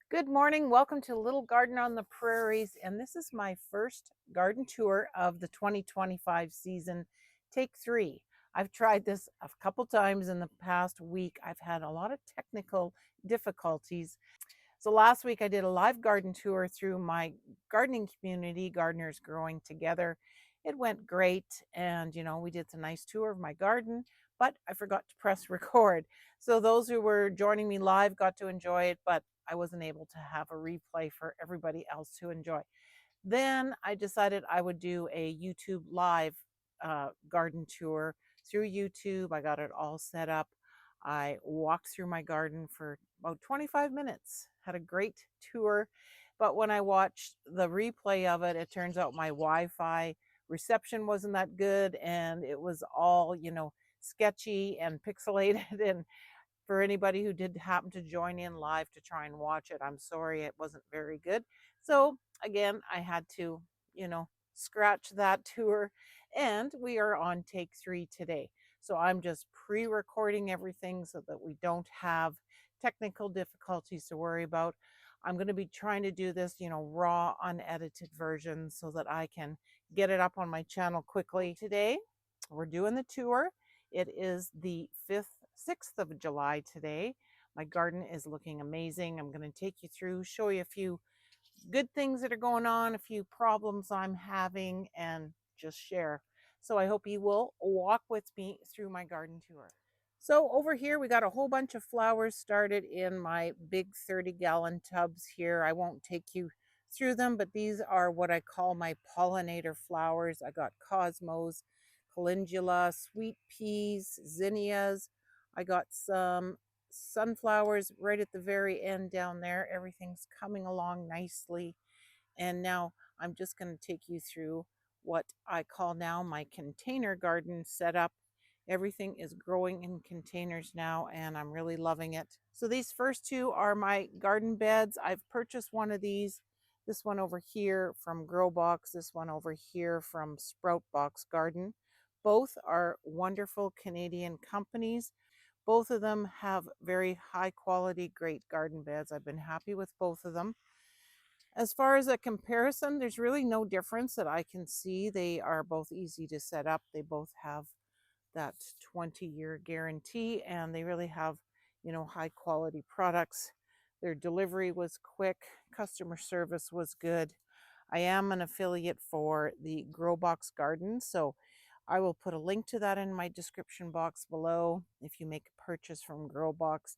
Good morning. Welcome to Little Garden on the Prairies. And this is my first garden tour of the 2025 season, take three. I've tried this a couple times in the past week. I've had a lot of technical difficulties. So last week I did a live garden tour through my gardening community, Gardeners Growing Together. It went great. And, we did a nice tour of my garden, but I forgot to press record. So those who were joining me live got to enjoy it, but I wasn't able to have a replay for everybody else to enjoy. Then I decided I would do a YouTube live garden tour through YouTube. I got it all set up. I walked through my garden for about 25 minutes, had a great tour. But when I watched the replay of it, it turns out my Wi Fi reception wasn't that good and it was all, sketchy and pixelated. And for anybody who did happen to join in live to try and watch it, I'm sorry it wasn't very good. So again, I had to, scratch that tour. And we are on take three today. So I'm just pre-recording everything so that we don't have technical difficulties to worry about. I'm going to be trying to do this, raw, unedited version so that I can get it up on my channel quickly. Today, we're doing the tour. It is the 6th of July today. My garden is looking amazing. I'm going to take you through, show you a few good things that are going on, a few problems I'm having, and just share. So I hope you will walk with me through my garden tour. So over here, we got a whole bunch of flowers started in my big 30-gallon tubs here. I won't take you through them, but these are what I call my pollinator flowers. I got cosmos, calendula, sweet peas, zinnias. I got some sunflowers right at the very end down there. Everything's coming along nicely. And now I'm just going to take you through what I call now my container garden setup. Everything is growing in containers now, and I'm really loving it. So these first two are my garden beds. I've purchased one of these, this one over here from Growbox, this one over here from Sproutbox Garden. Both are wonderful Canadian companies. Both of them have very high quality, great garden beds. I've been happy with both of them. As far as a comparison, there's really no difference that I can see. They are both easy to set up. They both have that 20-year guarantee, and they really have, high quality products. Their delivery was quick, customer service was good. I am an affiliate for the Growbox Garden, so I will put a link to that in my description box below. If you make a purchase from Growbox,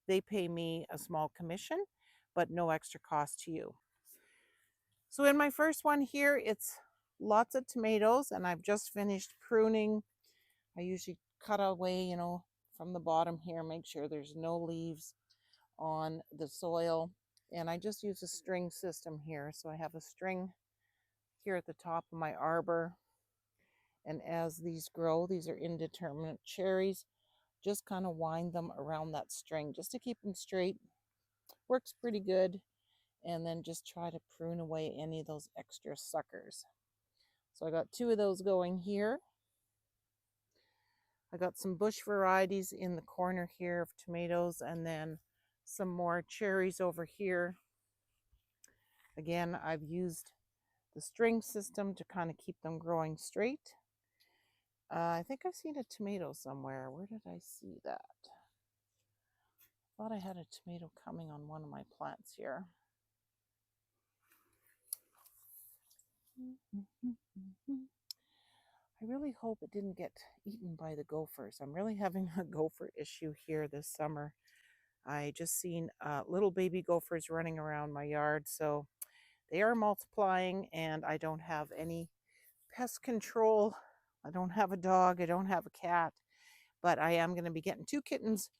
they pay me a small commission, but no extra cost to you. So in my first one here, it's lots of tomatoes, and I've just finished pruning. I usually cut away, from the bottom here, make sure there's no leaves on the soil. And I just use a string system here. So I have a string here at the top of my arbor. And as these grow, these are indeterminate cherries, just kind of wind them around that string just to keep them straight. Works pretty good. And then just try to prune away any of those extra suckers. So I got two of those going here. I got some bush varieties in the corner here of tomatoes, and then some more cherries over here. Again, I've used the string system to kind of keep them growing straight. I think I've seen a tomato somewhere. Where did I see that? I thought I had a tomato coming on one of my plants here. I really hope it didn't get eaten by the gophers. I'm really having a gopher issue here this summer. I just seen little baby gophers running around my yard, so they are multiplying, and I don't have any pest control. I don't have a dog, I don't have a cat, but I am going to be getting two kittens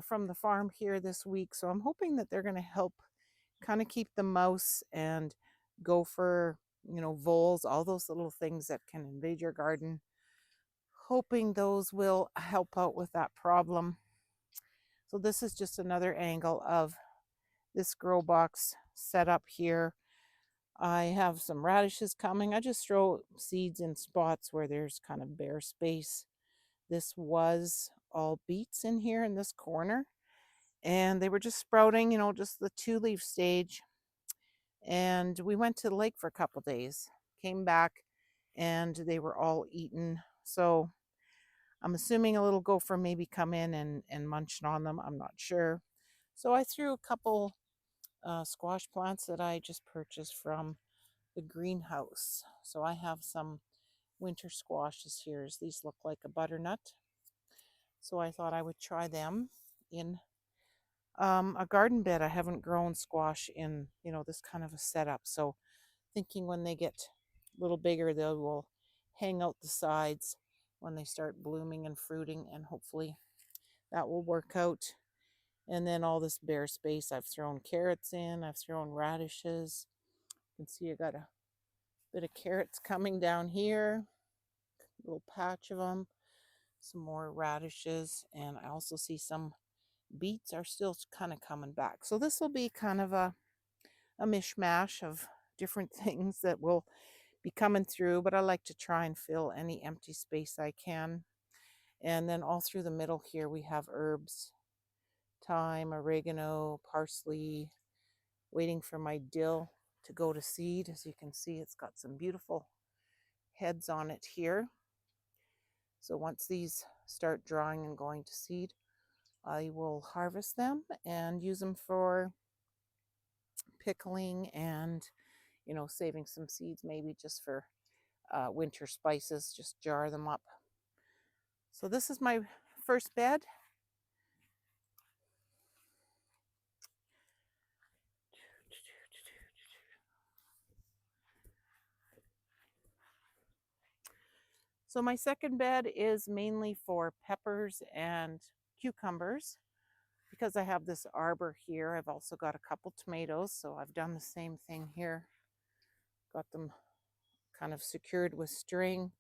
from the farm here this week, so I'm hoping that they're going to help kind of keep the mouse and gopher, voles, all those little things that can invade your garden. Hoping those will help out with that problem. So this is just another angle of this grow box setup here. I have some radishes coming. I just throw seeds in spots where there's kind of bare space. This was all beets in here in this corner. and they were just sprouting, just the 2-leaf stage. And we went to the lake for a couple days, came back, and they were all eaten. So I'm assuming a little gopher maybe come in and munched on them. I'm not sure. So I threw a couple squash plants that I just purchased from the greenhouse. So I have some winter squashes here. These look like a butternut. So I thought I would try them in a garden bed. I haven't grown squash in, this kind of a setup. So thinking when they get a little bigger, they will hang out the sides when they start blooming and fruiting, and hopefully that will work out. And then all this bare space, I've thrown carrots in, I've thrown radishes. You can see I got a bit of carrots coming down here, a little patch of them, some more radishes, and I also see some beets are still kind of coming back. So this will be kind of a mishmash of different things that will be coming through, but I like to try and fill any empty space I can. And then all through the middle here we have herbs, thyme, oregano, parsley, waiting for my dill to go to seed. As you can see, it's got some beautiful heads on it here. So once these start drawing and going to seed, I will harvest them and use them for pickling and, saving some seeds maybe just for winter spices, just jar them up. So this is my first bed. So my second bed is mainly for peppers and cucumbers. Because I have this arbor here, I've also got a couple tomatoes, so I've done the same thing here. Got them kind of secured with string,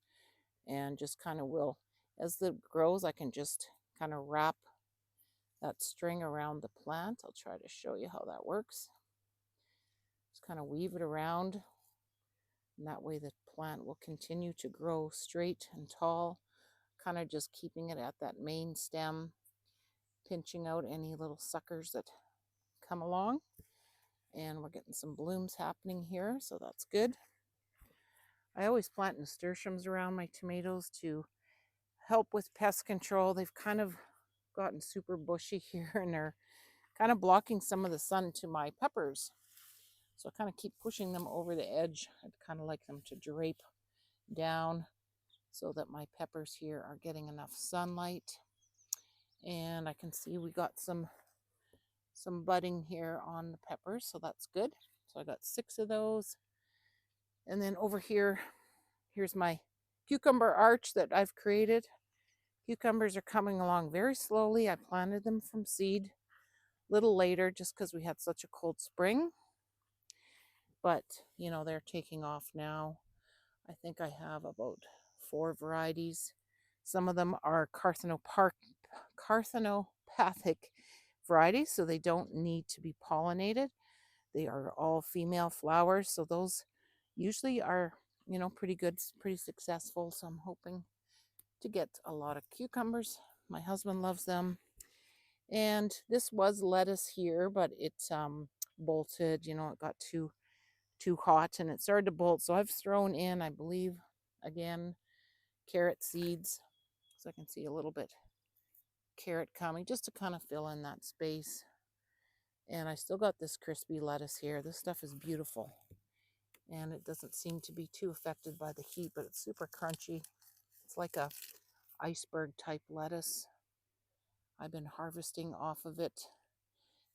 and just kind of will, as it grows, I can just kind of wrap that string around the plant. I'll try to show you how that works. Just kind of weave it around, and that way the plant will continue to grow straight and tall, kind of just keeping it at that main stem, pinching out any little suckers that come along. And we're getting some blooms happening here, so that's good. I always plant nasturtiums around my tomatoes to help with pest control. They've kind of gotten super bushy here, and they're kind of blocking some of the sun to my peppers. So I kind of keep pushing them over the edge. I'd kind of like them to drape down so that my peppers here are getting enough sunlight. And I can see we got some budding here on the peppers, so that's good. So I got 6 of those. And then over here, here's my cucumber arch that I've created. Cucumbers are coming along very slowly. I planted them from seed a little later just because we had such a cold spring. But, they're taking off now. I think I have about 4 varieties. Some of them are carcinopathic varieties, so they don't need to be pollinated. They are all female flowers, so those usually are, pretty good, pretty successful. So I'm hoping to get a lot of cucumbers. My husband loves them. And this was lettuce here, but it bolted, it got too hot and it started to bolt. So I've thrown in, I believe, again, carrot seeds. So I can see a little bit carrot coming just to kind of fill in that space. And I still got this crispy lettuce here. This stuff is beautiful. And it doesn't seem to be too affected by the heat, but it's super crunchy. It's like a iceberg type lettuce. I've been harvesting off of it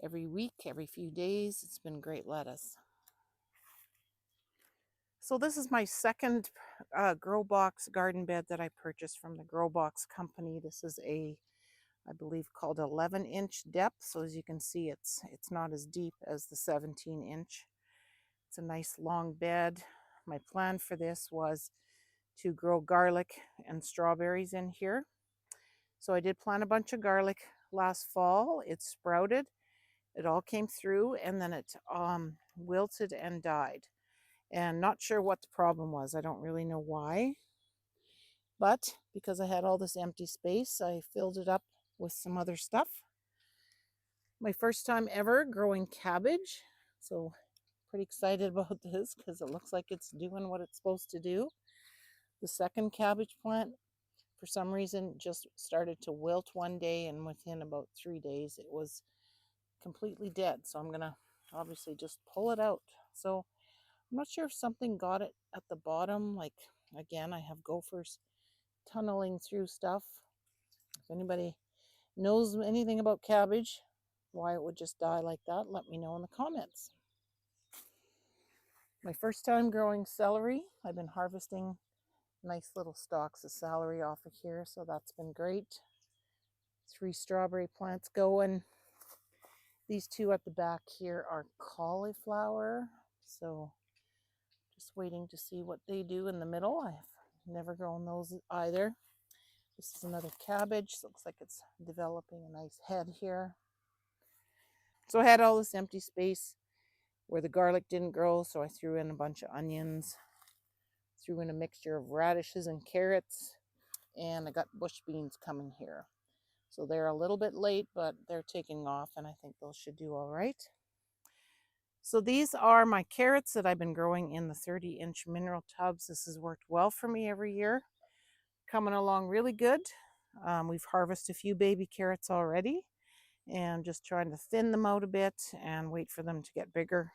every week, every few days. It's been great lettuce. So this is my second grow box garden bed that I purchased from the Grow Box company. This is I believe called 11-inch depth. So as you can see, it's not as deep as the 17-inch. It's a nice long bed. My plan for this was to grow garlic and strawberries in here. So I did plant a bunch of garlic last fall. It sprouted. It all came through, and then it wilted and died. And not sure what the problem was. I don't really know why. But because I had all this empty space, I filled it up with some other stuff. My first time ever growing cabbage. So pretty excited about this because it looks like it's doing what it's supposed to do. The second cabbage plant, for some reason, just started to wilt one day, and within about 3 days it was completely dead. So I'm going to obviously just pull it out. So I'm not sure if something got it at the bottom. Like, again, I have gophers tunneling through stuff. If anybody knows anything about cabbage, why it would just die like that, let me know in the comments. My first time growing celery. I've been harvesting nice little stalks of celery off of here, so that's been great. 3 strawberry plants going. These 2 at the back here are cauliflower, so just waiting to see what they do in the middle. I've never grown those either. This is another cabbage. Looks like it's developing a nice head here. So I had all this empty space where the garlic didn't grow, so I threw in a bunch of onions, threw in a mixture of radishes and carrots, and I got bush beans coming here. So they're a little bit late, but they're taking off, and I think those should do all right. So these are my carrots that I've been growing in the 30-inch mineral tubs. This has worked well for me every year. Coming along really good. We've harvested a few baby carrots already, and just trying to thin them out a bit and wait for them to get bigger.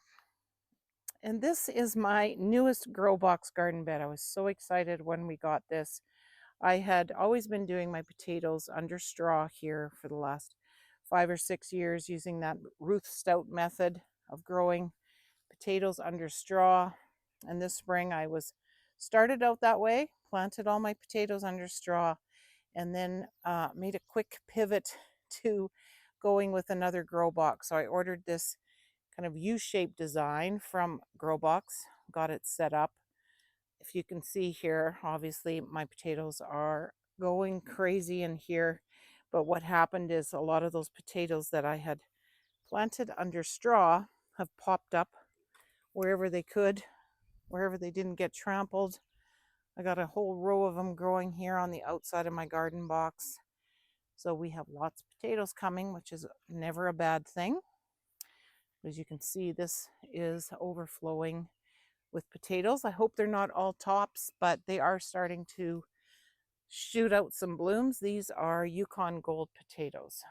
And this is my newest grow box garden bed. I was so excited when we got this. I had always been doing my potatoes under straw here for the last 5 or 6 years using that Ruth Stout method of growing potatoes under straw. And this spring I started out that way, planted all my potatoes under straw, and then made a quick pivot to going with another grow box. So I ordered this kind of U-shaped design from Growbox, got it set up. If you can see here, obviously my potatoes are going crazy in here, but what happened is a lot of those potatoes that I had planted under straw have popped up wherever they could, wherever they didn't get trampled. I got a whole row of them growing here on the outside of my garden box. So we have lots of potatoes coming, which is never a bad thing. As you can see, this is overflowing with potatoes. I hope they're not all tops, but they are starting to shoot out some blooms. These are Yukon Gold potatoes.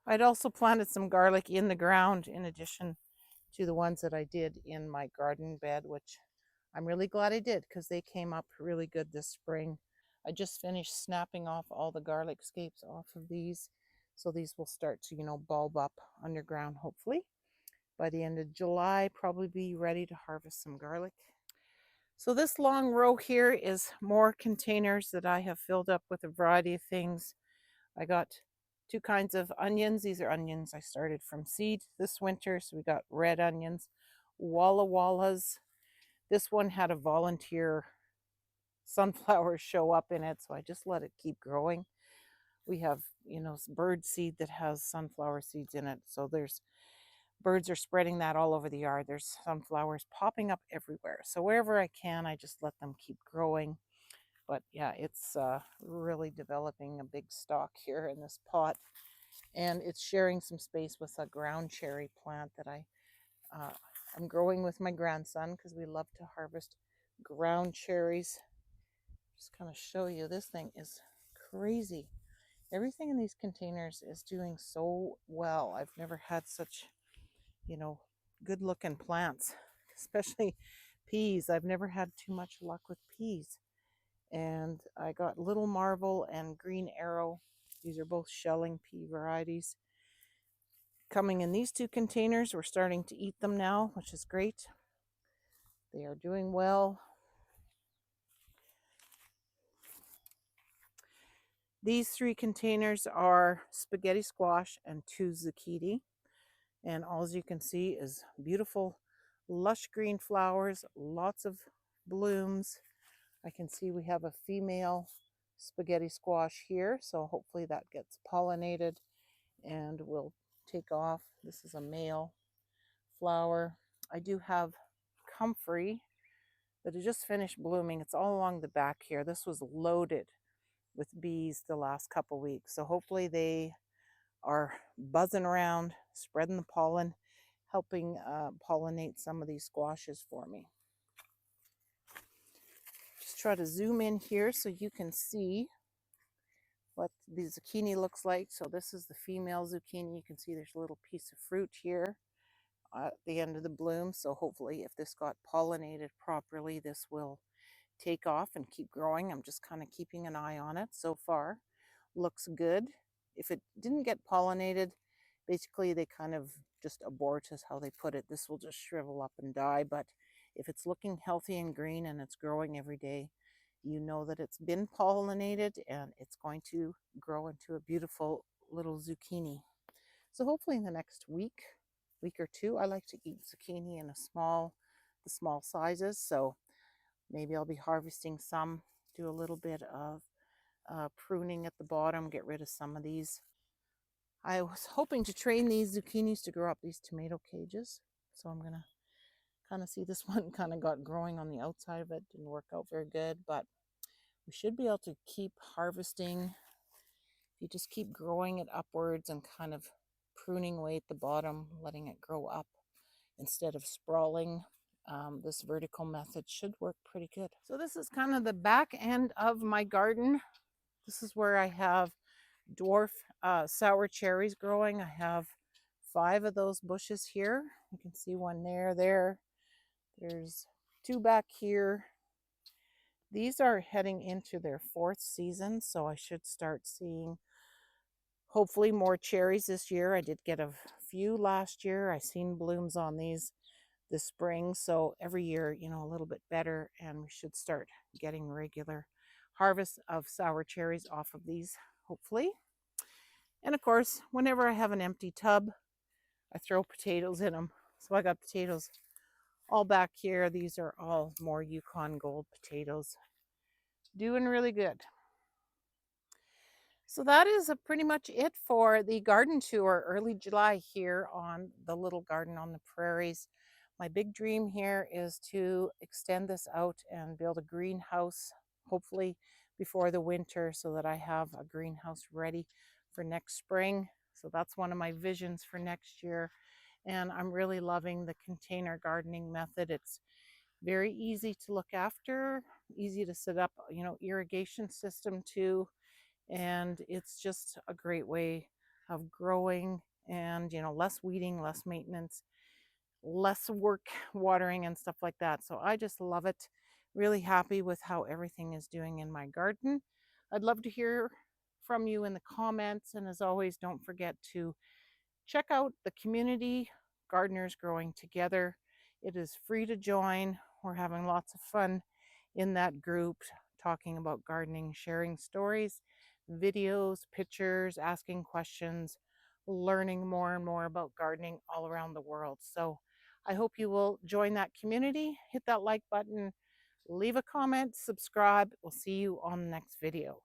I'd also planted some garlic in the ground in addition to the ones that I did in my garden bed, which I'm really glad I did because they came up really good this spring. I just finished snapping off all the garlic scapes off of these. So these will start to, bulb up underground, hopefully. By the end of July, probably be ready to harvest some garlic. So this long row here is more containers that I have filled up with a variety of things. I got 2 kinds of onions. These are onions I started from seed this winter. So we got red onions, Walla Wallas. This one had a volunteer sunflower show up in it, so I just let it keep growing. We have, bird seed that has sunflower seeds in it. So birds are spreading that all over the yard. There's sunflowers popping up everywhere. So wherever I can, I just let them keep growing. But yeah, it's really developing a big stalk here in this pot. And it's sharing some space with a ground cherry plant that I'm growing with my grandson because we love to harvest ground cherries. Just kind of show you, this thing is crazy. Everything in these containers is doing so well. I've never had such, good looking plants, especially peas. I've never had too much luck with peas. And I got Little Marvel and Green Arrow. These are both shelling pea varieties coming in these 2 containers. We're starting to eat them now, which is great. They are doing well. These 3 containers are spaghetti squash and 2 zucchini. And all you can see is beautiful, lush green flowers, lots of blooms. I can see we have a female spaghetti squash here, so hopefully that gets pollinated and will take off. This is a male flower. I do have comfrey that has just finished blooming. It's all along the back here. This was loaded with bees the last couple weeks. So hopefully they are buzzing around, spreading the pollen, helping pollinate some of these squashes for me. Just try to zoom in here so you can see what the zucchini looks like. So this is the female zucchini. You can see there's a little piece of fruit here at the end of the bloom. So hopefully if this got pollinated properly, this will take off and keep growing. I'm just kind of keeping an eye on it. So far looks good. If it didn't get pollinated, basically they kind of just abort is how they put it. This will just shrivel up and die. But if it's looking healthy and green and it's growing every day, you know that it's been pollinated and it's going to grow into a beautiful little zucchini. So hopefully in the next week or two, I like to eat zucchini in the small sizes. So maybe I'll be harvesting some, do a little bit of pruning at the bottom, get rid of some of these. I was hoping to train these zucchinis to grow up these tomato cages. So I'm gonna kind of see this one kind of got growing on the outside of it. Didn't work out very good, but we should be able to keep harvesting. You just keep growing it upwards and kind of pruning away at the bottom, letting it grow up instead of sprawling. This vertical method should work pretty good. So this is kind of the back end of my garden. This is where I have dwarf sour cherries growing. I have 5 of those bushes here. You can see one there. There's 2 back here. These are heading into their 4th season, so I should start seeing hopefully more cherries this year. I did get a few last year. I seen blooms on these this spring, so every year, you know, a little bit better, and we should start getting regular harvests of sour cherries off of these, hopefully. And of course, whenever I have an empty tub, I throw potatoes in them. So I got potatoes all back here. These are all more Yukon Gold potatoes. Doing really good. So that is pretty much it for the garden tour early July here on the little garden on the prairies. My big dream here is to extend this out and build a greenhouse, hopefully before the winter, so that I have a greenhouse ready for next spring. So that's one of my visions for next year. And I'm really loving the container gardening method. It's very easy to look after, easy to set up, you know, irrigation system too. And it's just a great way of growing and, you know, less weeding, less maintenance, less work watering and stuff like that. So I just love it. Really happy with how everything is doing in my garden. I'd love to hear from you in the comments. And as always, don't forget to check out the community Gardeners Growing Together. It is free to join. We're having lots of fun in that group, talking about gardening, sharing stories, videos, pictures, asking questions, learning more and more about gardening all around the world. So I hope you will join that community. Hit that like button, leave a comment, subscribe. We'll see you on the next video.